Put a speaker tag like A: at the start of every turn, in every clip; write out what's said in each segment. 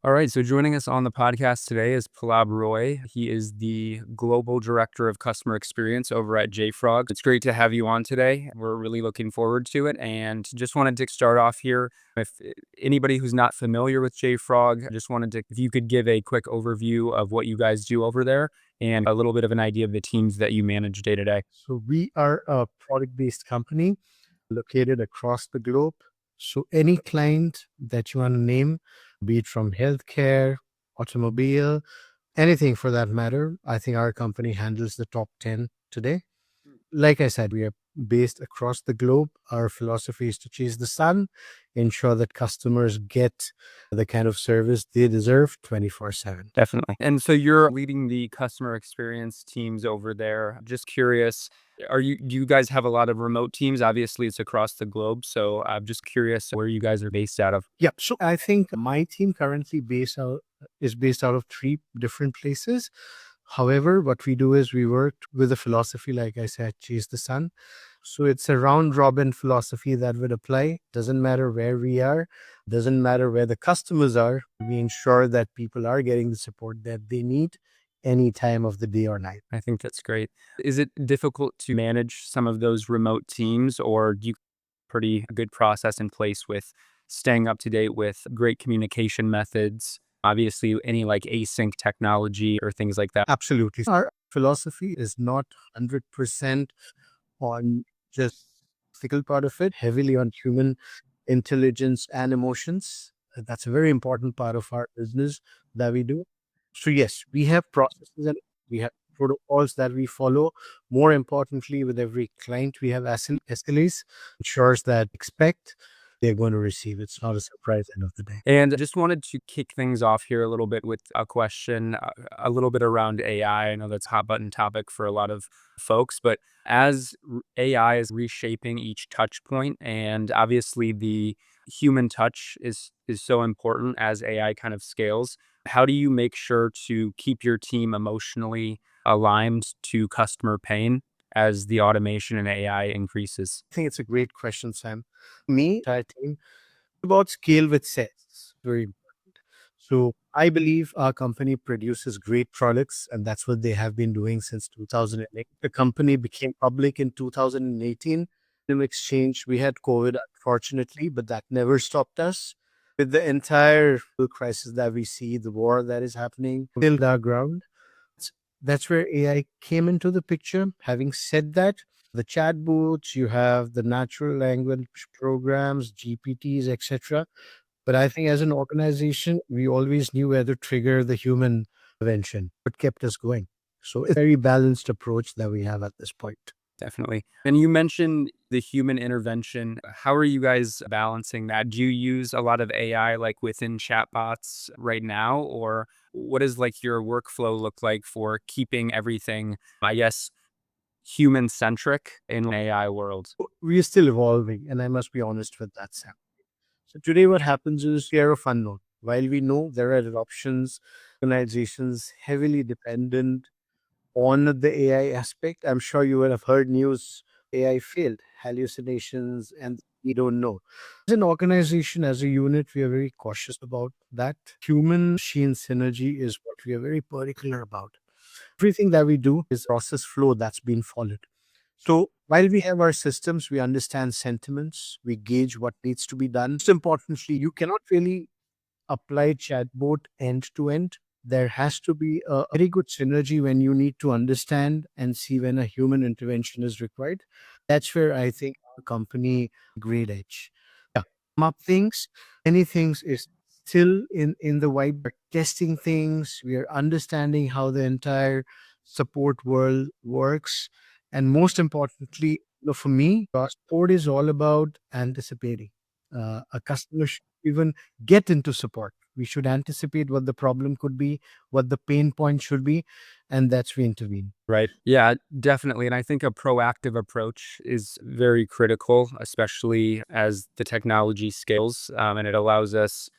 A: All right, so joining us on the podcast today is Pallab. He is the Global Director of Customer Experience over at JFrog. It's great to have you on today. We're really looking forward to it. And just wanted to start off here. If anybody who's not familiar with JFrog, I just wanted to, if you could give a quick overview of what you guys do over there and a little bit of an idea of the teams that you manage day to day.
B: So we are a product-based company located across the globe. So any client that you want to name, be it from healthcare, automobile, anything for that matter, I think our company handles the top 10 today. Like I said, we are based across the globe. Our philosophy is to chase the sun, ensure that customers get the kind of service they deserve 24/7.
A: Definitely. And so you're leading the customer experience teams over there. Just curious, do you guys have a lot of remote teams? Obviously, it's across the globe. So I'm just curious where you guys are based out of.
B: Yeah, so I think my team currently is based out of three different places. However, what we do is we work with a philosophy, like I said, chase the sun. So it's a round robin philosophy that would apply. Doesn't matter where we are, doesn't matter where the customers are. We ensure that people are getting the support that they need any time of the day or night.
A: I think that's great. Is it difficult to manage some of those remote teams, or do you pretty good process in place with staying up to date with great communication methods? Obviously, any like async technology or things like that.
B: Absolutely. Our philosophy is not 100% on just physical part of it, heavily on human intelligence and emotions. That's a very important part of our business that we do. So yes, we have processes and we have protocols that we follow. More importantly, with every client, we have SLAs, ensures that expect they're going to receive. It's not a surprise end of the day.
A: And I just wanted to kick things off here a little bit with a question, a little bit around AI. I know that's a hot button topic for a lot of folks, but as AI is reshaping each touch point, and obviously the human touch is so important as AI kind of scales. How do you make sure to keep your team emotionally aligned to customer pain as the automation and AI increases?
B: I think it's a great question, Sam. Me, our team, about scale with sales. Very important. So I believe our company produces great products, and that's what they have been doing since 2008. The company became public in 2018. In exchange, we had COVID, unfortunately, but that never stopped us. With the entire crisis that we see, the war that is happening, still our ground. That's where AI came into the picture. Having said that, the chatbots, you have the natural language programs, GPTs, etc. But I think as an organization, we always knew where to trigger the human intervention, what kept us going. So it's a very balanced approach that we have at this point.
A: Definitely. And you mentioned the human intervention. How are you guys balancing that? Do you use a lot of AI like within chatbots right now? Or what does like your workflow look like for keeping everything, I guess, human centric in an AI world?
B: We are still evolving, and I must be honest with that, Sam. So today what happens is fear of unknown. While we know there are options, organizations heavily dependent on the AI aspect, I'm sure you would have heard news AI failed, hallucinations, and we don't know. As an organization, as a unit, we are very cautious about that. Human machine synergy is what we are very particular about. Everything that we do is process flow that's been followed. So while we have our systems, we understand sentiments, we gauge what needs to be done. Most importantly, you cannot really apply chatbot end to end. There has to be a very good synergy when you need to understand and see when a human intervention is required. That's where I think our company great edge. Yeah, up things, many things is still in the white, but testing things. We are understanding how the entire support world works, and most importantly, for me, support is all about anticipating. A customer should even get into support. We should anticipate what the problem could be, what the pain point should be, and that's we intervene.
A: Right. Yeah, definitely. And I think a proactive approach is very critical, especially as the technology scales, and it allows us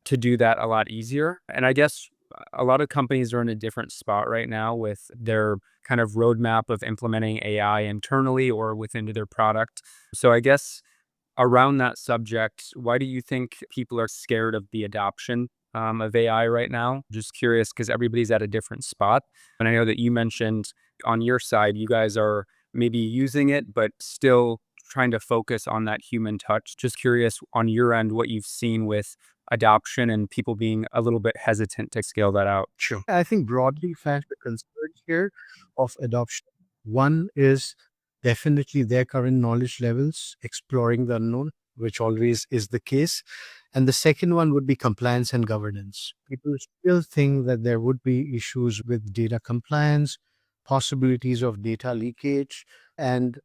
A: to do that a lot easier. And I guess a lot of companies are in a different spot right now with their kind of roadmap of implementing AI internally or within their product. So I guess around that subject, why do you think people are scared of the adoption of AI right now. Just curious because everybody's at a different spot. And I know that you mentioned on your side, you guys are maybe using it, but still trying to focus on that human touch. Just curious on your end, what you've seen with adoption and people being a little bit hesitant to scale that out.
B: Sure. I think broadly, fact, the concern here of adoption. One is definitely their current knowledge levels, exploring the unknown, which always is the case. And the second one would be compliance and governance. People still think that there would be issues with data compliance, possibilities of data leakage, and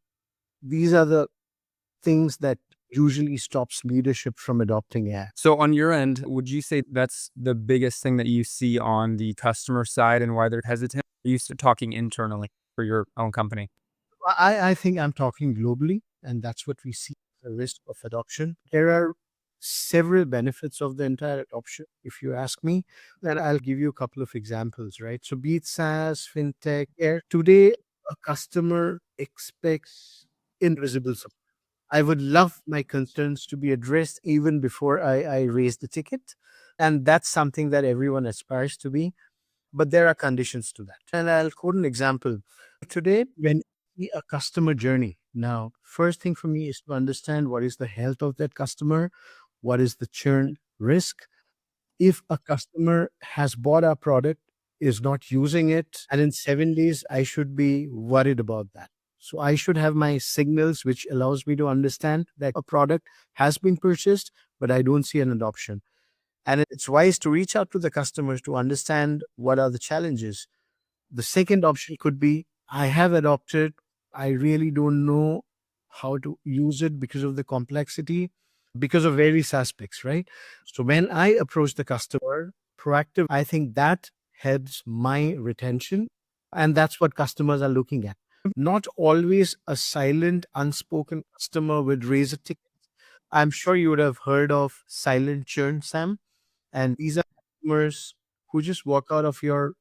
B: these are the things that usually stops leadership from adopting AI.
A: So on your end, would you say that's the biggest thing that you see on the customer side and why they're hesitant? Are you talking internally for your own company?
B: I think I'm talking globally, and that's what we see the risk of adoption. There are several benefits of the entire adoption, if you ask me. And I'll give you a couple of examples, right? So be it SaaS, fintech, air. Today, a customer expects invisible support. I would love my concerns to be addressed even before I raise the ticket. And that's something that everyone aspires to be, but there are conditions to that. And I'll quote an example. Today, when I see a customer journey, now, first thing for me is to understand what is the health of that customer, what is the churn risk. If a customer has bought our product, is not using it, and in 7 days, I should be worried about that. So I should have my signals, which allows me to understand that a product has been purchased, but I don't see an adoption. And it's wise to reach out to the customers to understand what are the challenges. The second option could be I have adopted, I really don't know how to use it because of the complexity, because of various aspects, right? So when I approach the customer proactive, I think that helps my retention. And that's what customers are looking at. Not always a silent, unspoken customer would raise a ticket. I'm sure you would have heard of silent churn, Sam. And these are customers who just walk out of your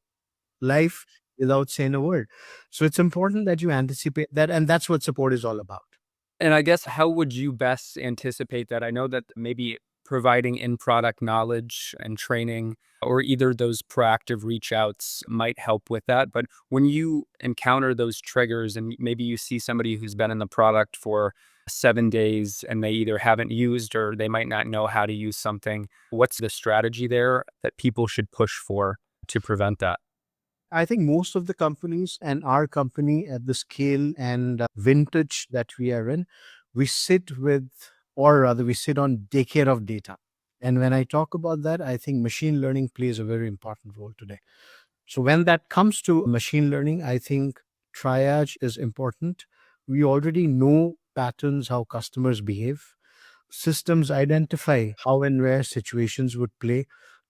B: life without saying a word. So it's important that you anticipate that. And that's what support is all about.
A: And I guess how would you best anticipate that? I know that maybe providing in-product knowledge and training or either those proactive reach outs might help with that. But when you encounter those triggers and maybe you see somebody who's been in the product for 7 days and they either haven't used or they might not know how to use something, what's the strategy there that people should push for to prevent that?
B: I think most of the companies and our company at the scale and vintage that we are in, we sit with, or rather, we sit on decade of data. And when I talk about that, I think machine learning plays a very important role today. So when that comes to machine learning, I think triage is important. We already know patterns, how customers behave. Systems identify how and where situations would play,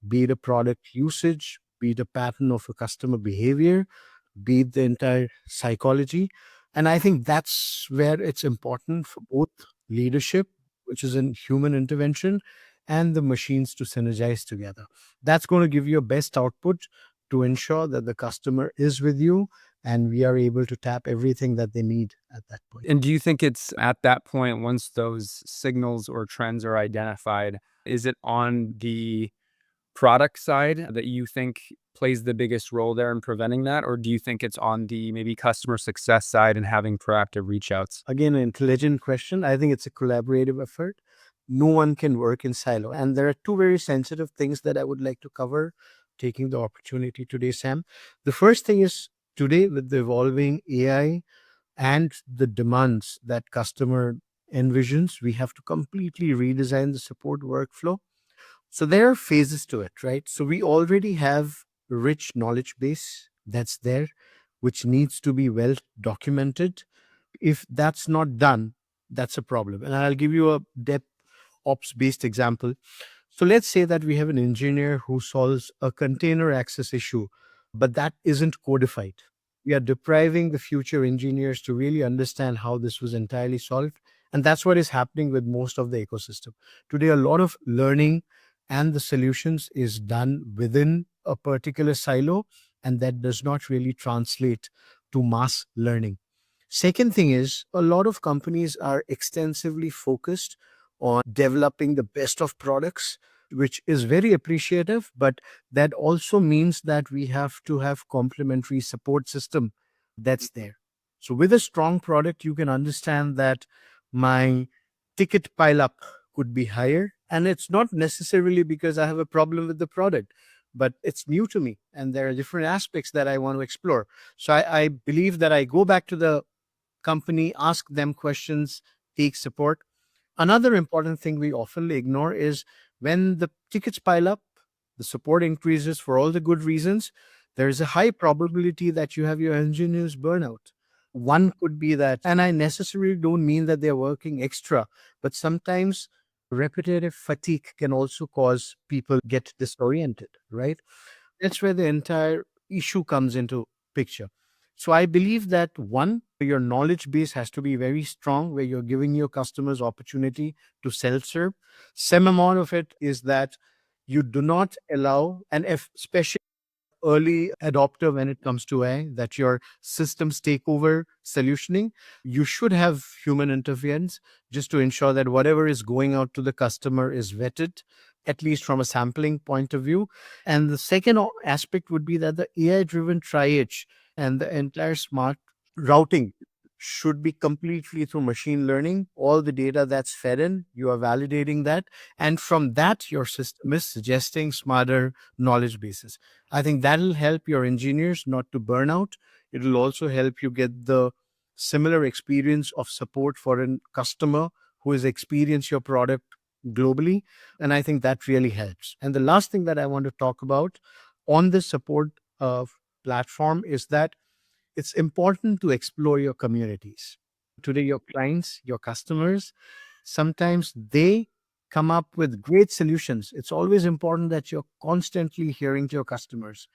B: be it a product usage, be it a pattern of a customer behavior, be it the entire psychology. And I think that's where it's important for both leadership, which is in human intervention, and the machines to synergize together. That's going to give you a best output to ensure that the customer is with you and we are able to tap everything that they need at that point.
A: And do you think it's at that point, once those signals or trends are identified, is it on the product side that you think plays the biggest role there in preventing that? Or do you think it's on the maybe customer success side and having proactive reach outs?
B: Again, an intelligent question. I think it's a collaborative effort. No one can work in silo. And there are two very sensitive things that I would like to cover, taking the opportunity today, Sam. The first thing is today, with the evolving AI and the demands that customer envisions, we have to completely redesign the support workflow. So there are phases to it, right? So we already have a rich knowledge base that's there, which needs to be well documented. If that's not done, that's a problem. And I'll give you a depth ops based example. So let's say that we have an engineer who solves a container access issue, but that isn't codified. We are depriving the future engineers to really understand how this was entirely solved. And that's what is happening with most of the ecosystem. Today, a lot of learning and the solutions is done within a particular silo, and that does not really translate to mass learning. Second thing is, a lot of companies are extensively focused on developing the best of products which is very appreciative, but that also means that we have to have complementary support system that's there. So with a strong product, you can understand that my ticket pile up could be higher. And it's not necessarily because I have a problem with the product, but it's new to me. And there are different aspects that I want to explore. So I believe that I go back to the company, ask them questions, take support. Another important thing we often ignore is when the tickets pile up, the support increases for all the good reasons, there is a high probability that you have your engineers burnout. One could be that, and I necessarily don't mean that they're working extra, but sometimes repetitive fatigue can also cause people get disoriented, right? That's where the entire issue comes into picture. So I believe that one, your knowledge base has to be very strong, where you're giving your customers opportunity to self-serve. Some amount of it is that you do not allow, and if especially early adopter when it comes to AI, that your systems take over solutioning, you should have human interference just to ensure that whatever is going out to the customer is vetted, at least from a sampling point of view. And the second aspect would be that the AI driven triage and the entire smart routing should be completely through machine learning. All the data that's fed in, you are validating that. And from that, your system is suggesting smarter knowledge bases. I think that'll help your engineers not to burn out. It'll also help you get the similar experience of support for a customer who has experienced your product globally. And I think that really helps. And the last thing that I want to talk about on the support platform is that it's important to explore your communities. Today, your clients, your customers, sometimes they come up with great solutions. It's always important that you're constantly hearing to your customers.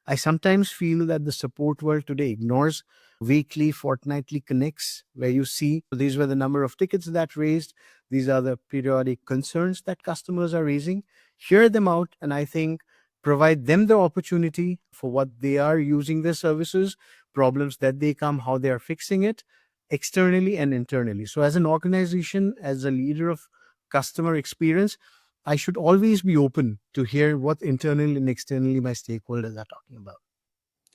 B: I sometimes feel that the support world today ignores weekly, fortnightly connects, where you see these were the number of tickets that raised, these are the periodic concerns that customers are raising. Hear them out, and I think provide them the opportunity for what they are using their services, problems that they come, how they are fixing it externally and internally. So, as an organization, as a leader of customer experience, I should always be open to hear what internally and externally my stakeholders are talking about.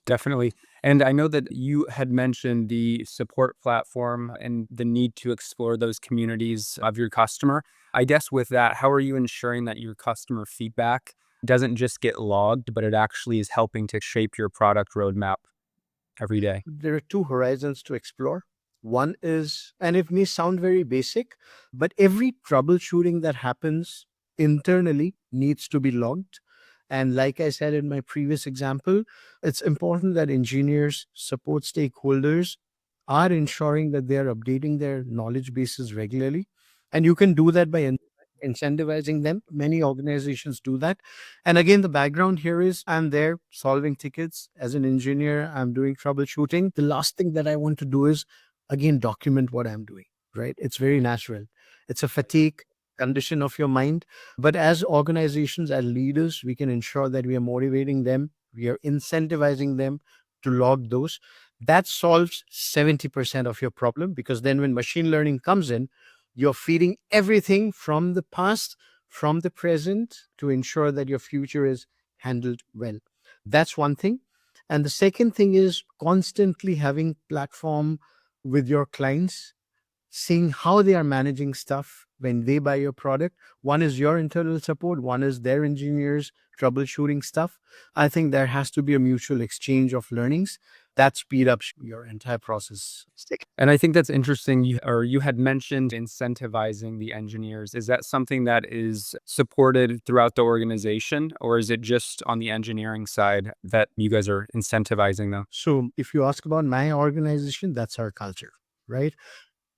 A: Definitely. And I know that you had mentioned the support platform and the need to explore those communities of your customer. I guess with that, how are you ensuring that your customer feedback doesn't just get logged, but it actually is helping to shape your product roadmap every day?
B: There are two horizons to explore. One is, and it may sound very basic, but every troubleshooting that happens internally needs to be logged. And like I said in my previous example, it's important that engineers, support stakeholders are ensuring that they are updating their knowledge bases regularly. And you can do that by incentivizing them. Many organizations do that. And again, the background here is I'm there solving tickets. As an engineer, I'm doing troubleshooting. The last thing that I want to do is, again, document what I'm doing, right? It's very natural. It's a fatigue condition of your mind. But as organizations, as leaders, we can ensure that we are motivating them, we are incentivizing them to log those. That solves 70% of your problem, because then when machine learning comes in, you're feeding everything from the past, from the present, to ensure that your future is handled well. That's one thing. And the second thing is constantly having platform with your clients, seeing how they are managing stuff when they buy your product. One is your internal support, one is their engineers troubleshooting stuff. I think there has to be a mutual exchange of learnings that speed up your entire process.
A: And I think that's interesting. You had mentioned incentivizing the engineers. Is that something that is supported throughout the organization, or is it just on the engineering side that you guys are incentivizing them?
B: So if you ask about my organization, that's our culture, right?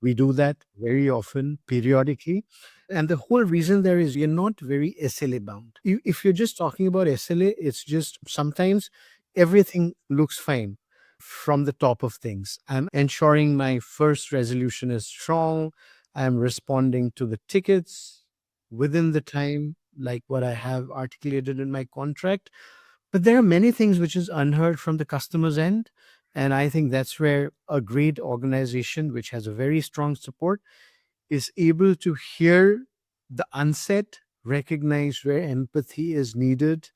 B: We do that very often, periodically. And the whole reason there is, we're not very SLA bound. If you're just talking about SLA, it's just sometimes everything looks fine from the top of things. I'm ensuring my first resolution is strong. I'm responding to the tickets within the time, like what I have articulated in my contract. But there are many things which is unheard from the customer's end. And I think that's where a great organization, which has a very strong support, is able to hear the unsaid recognize where empathy is needed,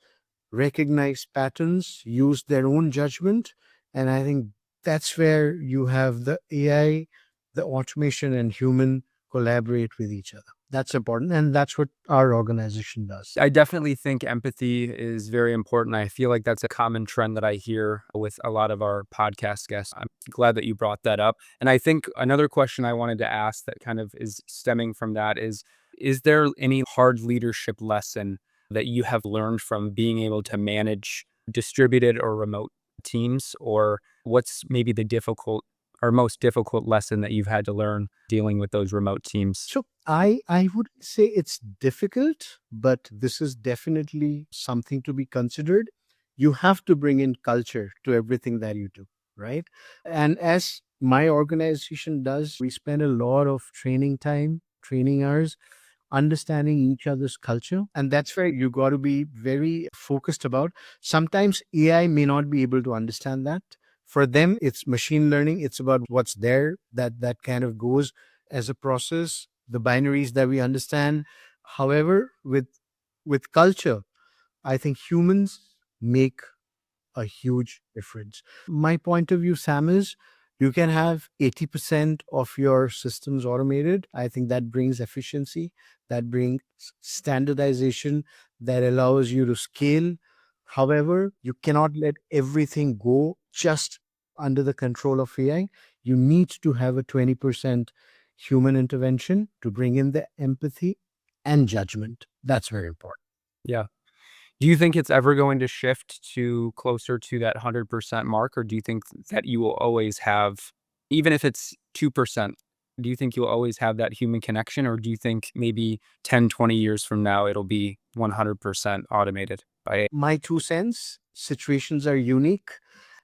B: recognize patterns, use their own judgment. And I think that's where you have the AI, the automation, and human collaborate with each other. That's important. And that's what our organization does.
A: I definitely think empathy is very important. I feel like that's a common trend that I hear with a lot of our podcast guests. I'm glad that you brought that up. And I think another question I wanted to ask that kind of is stemming from that is there any hard leadership lesson that you have learned from being able to manage distributed or remote teams? Or what's maybe the difficult or most difficult lesson that you've had to learn dealing with those remote teams?
B: So I wouldn't say it's difficult, but this is definitely something to be considered. You have to bring in culture to everything that you do, right? And as my organization does, we spend a lot of training time, training hours, understanding each other's culture. And that's where you got to be very focused about. Sometimes AI may not be able to understand that. For them, it's machine learning. It's about what's there that kind of goes as a process, the binaries that we understand. However, with culture, I think humans make a huge difference. My point of view, Sam, is you can have 80% of your systems automated. I think that brings efficiency, that brings standardization, that allows you to scale. However, you cannot let everything go just under the control of AI. You need to have a 20% human intervention to bring in the empathy and judgment. That's very important.
A: Yeah. Do you think it's ever going to shift to closer to that 100% mark, or do you think that you will always have, even if it's 2%, do you think you'll always have that human connection, or do you think maybe 10, 20 years from now, it'll be 100% automated by AI?
B: My 2 cents, situations are unique.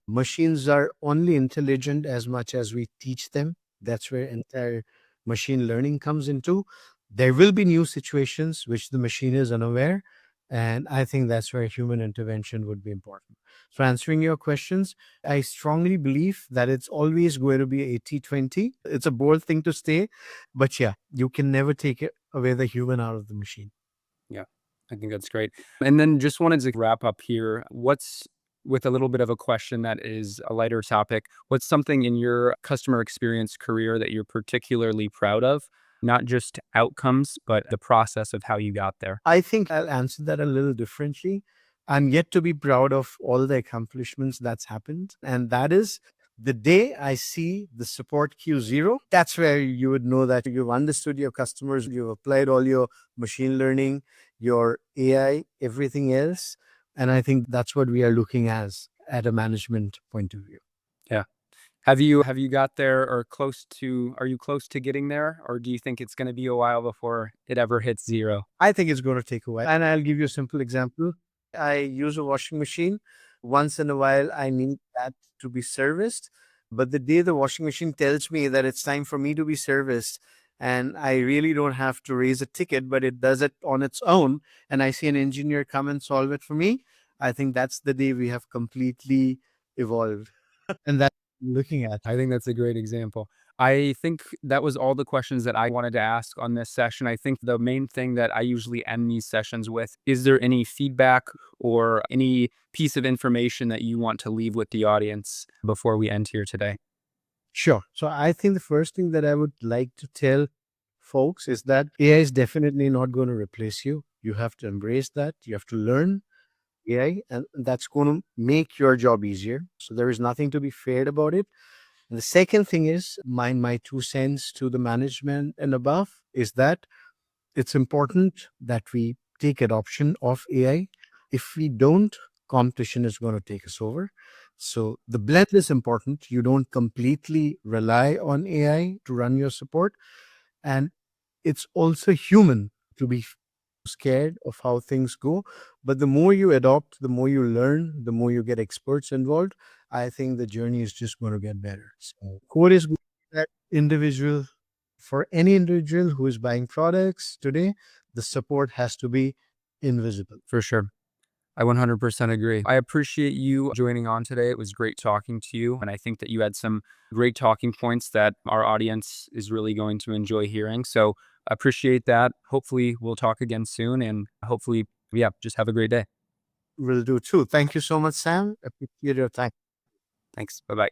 B: Machines are only intelligent as much as we teach them. That's where entire machine learning comes into. There will be new situations which the machine is unaware. And I think that's where human intervention would be important. So, answering your questions, I strongly believe that it's always going to be 80-20. It's a bold thing to say, but yeah, you can never take away the human out of the machine.
A: Yeah, I think that's great. And then just wanted to wrap up here. What's with a little bit of a question that is a lighter topic. What's something in your customer experience career that you're particularly proud of? Not just outcomes, but the process of how you got there.
B: I think I'll answer that a little differently. I'm yet to be proud of all the accomplishments that's happened. And that is the day I see the support queue zero, that's where you would know that you've understood your customers, you've applied all your machine learning, your AI, everything else. And I think that's what we are looking at a management point of view.
A: Yeah. Have you got there or close to are you close to getting there, or do you think it's gonna be a while before it ever hits 0?
B: I think it's going to take a while. And I'll give you a simple example. I use a washing machine. Once in a while, I need that to be serviced. But the day the washing machine tells me that it's time for me to be serviced, and I really don't have to raise a ticket, but it does it on its own, and I see an engineer come and solve it for me, I think that's the day we have completely evolved. And that's what I'm looking at.
A: I think that's a great example. I think that was all the questions that I wanted to ask on this session. I think the main thing that I usually end these sessions with, is there any feedback or any piece of information that you want to leave with the audience before we end here today?
B: Sure. So I think the first thing that I would like to tell folks is that AI is definitely not going to replace you. You have to embrace that. You have to learn AI, and that's going to make your job easier. So there is nothing to be feared about it. And the second thing is my 2 cents to the management and above is that it's important that we take adoption of AI. If we don't, competition is going to take us over. So the blend is important. You don't completely rely on AI to run your support. And it's also human to be scared of how things go. But the more you adopt, the more you learn, the more you get experts involved, I think the journey is just going to get better. So code is good for that individual. For any individual who is buying products today, the support has to be invisible.
A: For sure. I 100% agree. I appreciate you joining on today. It was great talking to you. And I think that you had some great talking points that our audience is really going to enjoy hearing. So appreciate that. Hopefully we'll talk again soon, and hopefully, yeah, just have a great day.
B: Will do too. Thank you so much, Sam. Appreciate your time.
A: Thanks. Bye-bye.